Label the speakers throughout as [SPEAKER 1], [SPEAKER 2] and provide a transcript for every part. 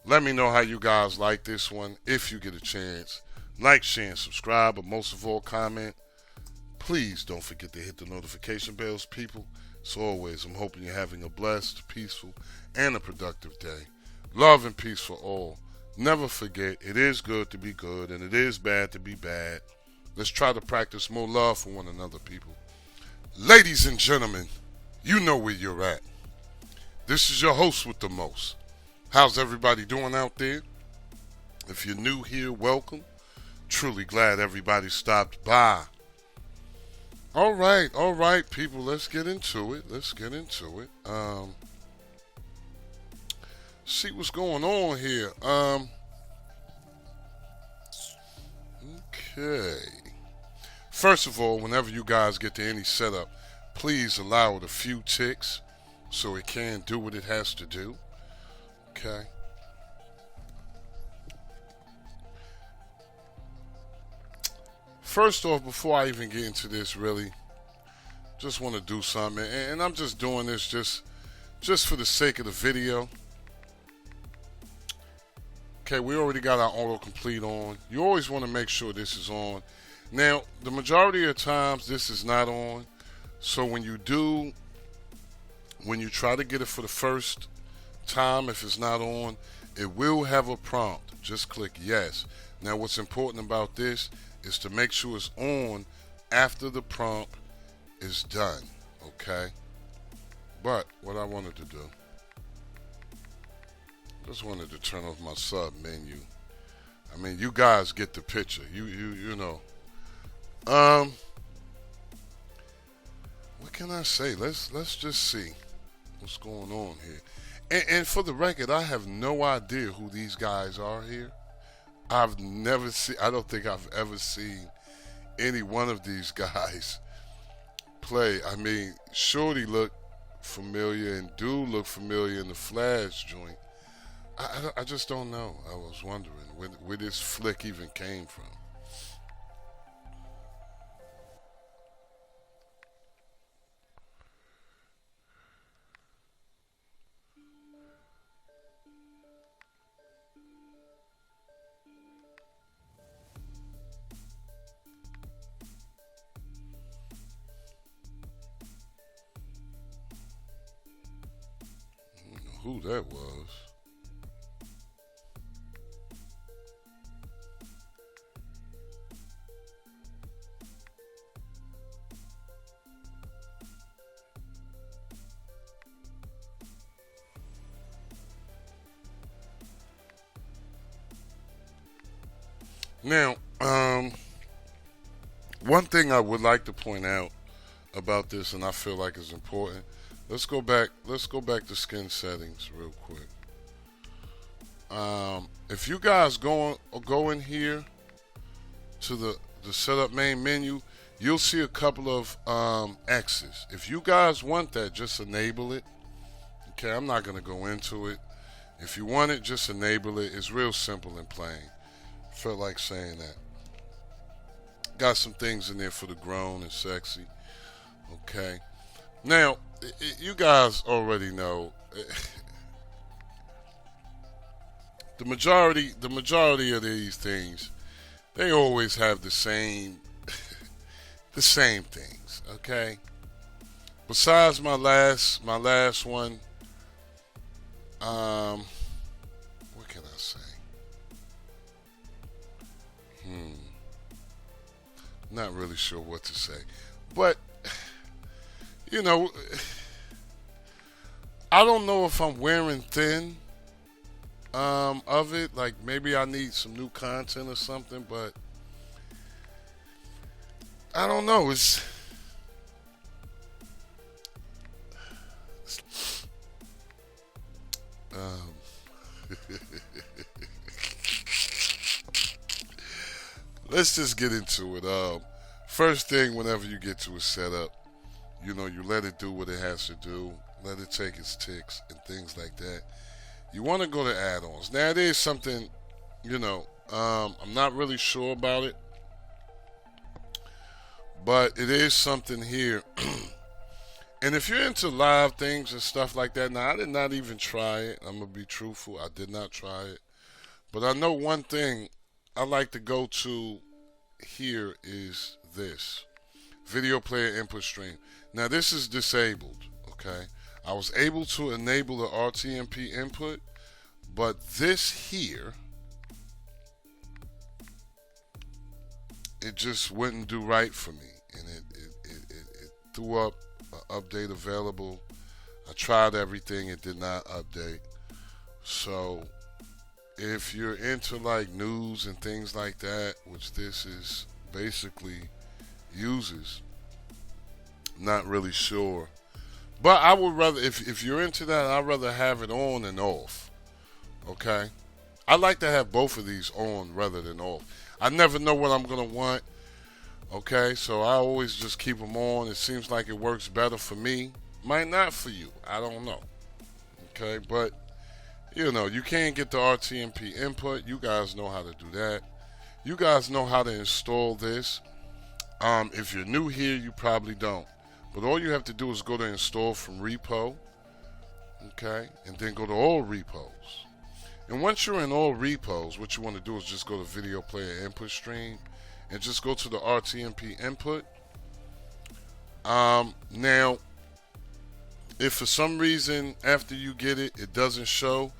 [SPEAKER 1] Let me know how you guys like this one. If you get a chance, like, share, and subscribe, but most of all, comment. Please don't forget to hit the notification bells, people. As always, I'm hoping you're having a blessed, peaceful, and a productive day. Love and peace for all. Never forget, it is good to be good, and it is bad to be bad. Let's try to practice more love for one another, people. Ladies and gentlemen, you know where you're at. This is your host with the most. How's everybody doing out there? If you're new here, welcome. Truly glad everybody stopped by. All right, people. Let's get into it. See what's going on here. Okay. First of all, whenever you guys get to any setup, please allow it a few ticks so it can do what it has to do. Okay. First off, before I even get into this, really, just want to do something, and I'm just doing this just for the sake of the video. Okay, we already got our autocomplete on. You always want to make sure this is on. Now, the majority of times this is not on, so when you try to get it for the first time, if it's not on, it will have a prompt. Just click yes. Now, what's important about this is to make sure it's on after the prompt is done, okay? But what I wanted to do, just wanted to turn off my sub menu. I mean, you guys get the picture. You know. What can I say? Let's just see what's going on here. And for the record, I have no idea who these guys are here. I don't think I've ever seen any one of these guys play. I mean, Shorty looked familiar and Dude looked familiar in the Flash joint. I just don't know. I was wondering where this flick even came from. I don't know who that was. Now, one thing I would like to point out about this, and I feel like is important. Let's go back to skin settings real quick. If you guys go in here to the setup main menu, you'll see a couple of X's. If you guys want that, just enable it. Okay, I'm not gonna go into it. If you want it, just enable it. It's real simple and plain. Felt like saying that. Got some things in there for the grown and sexy. Okay. Now, you guys already know the majority of these things, they always have the same the same things. Okay. Besides my last one, what can I say? Not really sure what to say. But, you know, I don't know if I'm wearing thin of it. Like, maybe I need some new content or something, but I don't know. It's let's just get into it. First thing, whenever you get to a setup, you know, you let it do what it has to do, let it take its ticks and things like that. You want to go to add-ons. Now, it is something, you know, I'm not really sure about it, but it is something here And if you're into live things and stuff like that, now I did not even try it. I'm going to be truthful. I did not try it. But I know one thing I like to go to here is this video player input stream. Now this is disabled, okay? I was able to enable the RTMP input, but this here, it just wouldn't do right for me, and it threw up an update available. I tried everything, it did not update. So if you're into like news and things like that, which this is basically uses, not really sure. But I would rather, if you're into that, I'd rather have it on and off. Okay? I like to have both of these on rather than off. I never know what I'm going to want. Okay? So I always just keep them on. It seems like it works better for me. Might not for you. I don't know. Okay? But, you know, you can't get the RTMP input. You guys know how to do that. You guys know how to install this. If you're new here, you probably don't. But all you have to do is go to install from repo, okay, and then go to all repos. And once you're in all repos, what you want to do is just go to video player input stream and just go to the RTMP input. Now, if for some reason after you get it, it doesn't show,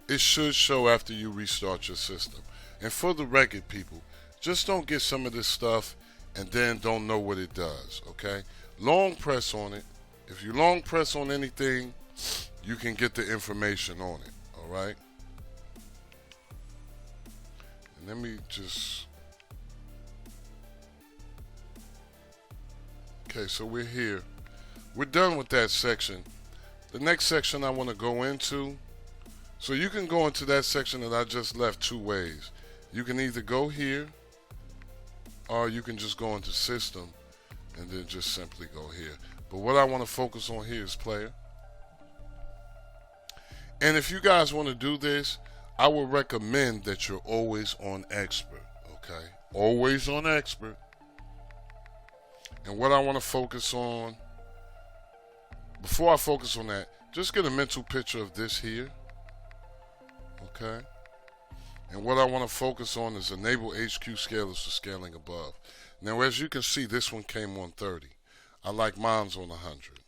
[SPEAKER 1] it should show after you restart your system. And for the record, people, just don't get some of this stuff and then don't know what it does, okay? Long press on it. If you long press on anything, you can get the information on it, all right? And let me just... Okay, so we're here. We're done with that section. The next section I want to go into, so you can go into that section that I just left two ways. You can either go here, or you can just go into system and then just simply go here. But what I want to focus on here is player. And if you guys want to do this, I would recommend that you're always on expert, okay? Always on expert. And what I want to focus on, before I focus on that, just get a mental picture of this here, okay? And what I want to focus on is enable HQ scalers for scaling above. Now, as you can see, this one came on 30. I like mine's on 100.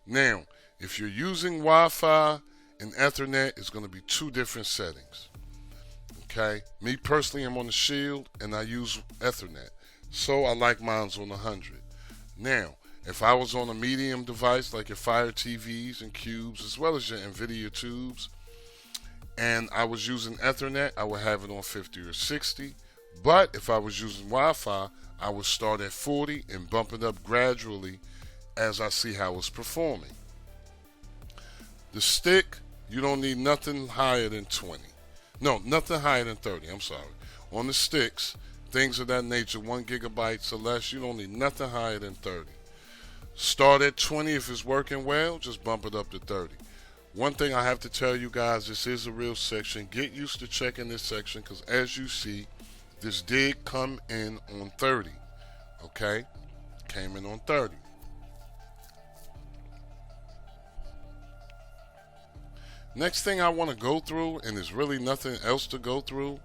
[SPEAKER 1] Now, if you're using Wi-Fi and Ethernet, it's going to be two different settings. Okay? Me personally, I'm on the Shield, and I use Ethernet. So I like mine's on 100. Now, if I was on a medium device like your Fire TVs and Cubes, as well as your NVIDIA tubes, and I was using Ethernet, I would have it on 50 or 60. But if I was using Wi-Fi, I would start at 40 and bump it up gradually as I see how it's performing. The stick, you don't need nothing higher than 20. No, nothing higher than 30, I'm sorry. On the sticks, things of that nature, 1 gigabyte or less, you don't need nothing higher than 30. Start at 20 if it's working well, just bump it up to 30. One thing I have to tell you guys, this is a real section. Get used to checking this section because as you see, this did come in on 30, okay? Came in on 30. Next thing I want to go through, and there's really nothing else to go through,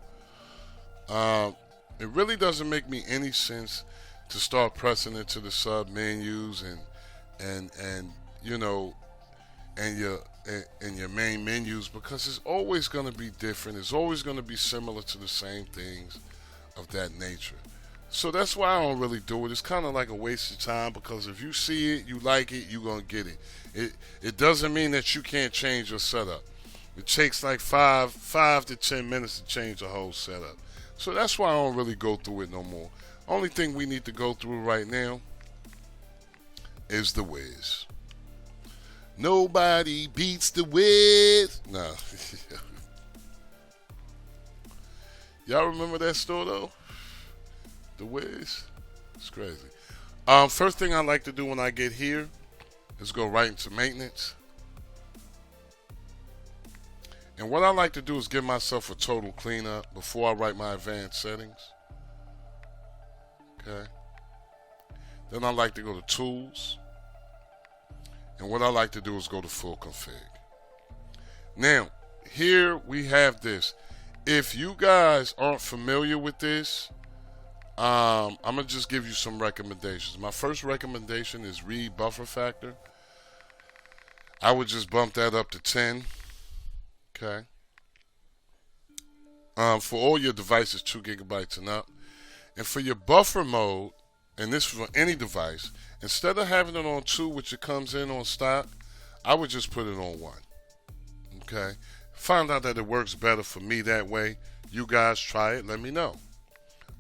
[SPEAKER 1] it really doesn't make me any sense to start pressing into the sub menus and you know, and your main menus, because it's always going to be different. It's always going to be similar to the same things of that nature. So that's why I don't really do it. It's kind of like a waste of time, because if you see it, you like it, you're going to get it. It doesn't mean that you can't change your setup. It takes like 5 to 10 minutes to change the whole setup. So that's why I don't really go through it no more. Only thing we need to go through right now is the Wiz. Nobody beats the Wiz. Nah. Y'all remember that store though? The Wiz? It's crazy. First thing I like to do when I get here is go right into maintenance. And what I like to do is give myself a total cleanup before I write my advanced settings. Okay. Then I like to go to tools. And what I like to do is go to full config. Now, here we have this. If you guys aren't familiar with this, I'm going to just give you some recommendations. My first recommendation is read buffer factor. I would just bump that up to 10. Okay. For all your devices, 2 gigabytes and up. And for your buffer mode, and this for any device, instead of having it on 2, which it comes in on stock, I would just put it on 1. Okay. Find out that it works better for me that way. You guys try it, let me know.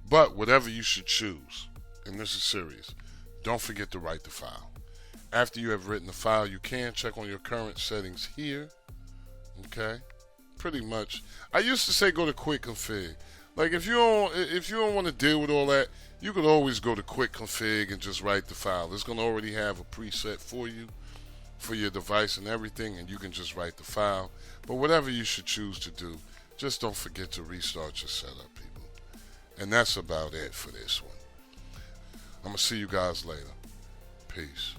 [SPEAKER 1] But whatever you should choose, and this is serious, don't forget to write the file. After you have written the file, you can check on your current settings here. Okay. Pretty much. I used to say go to quick config. Like if you don't want to deal with all that, you could always go to quick config and just write the file. It's going to already have a preset for you for your device and everything, and you can just write the file. But whatever you should choose to do, just don't forget to restart your setup, people. And that's about it for this one. I'm going to see you guys later. Peace.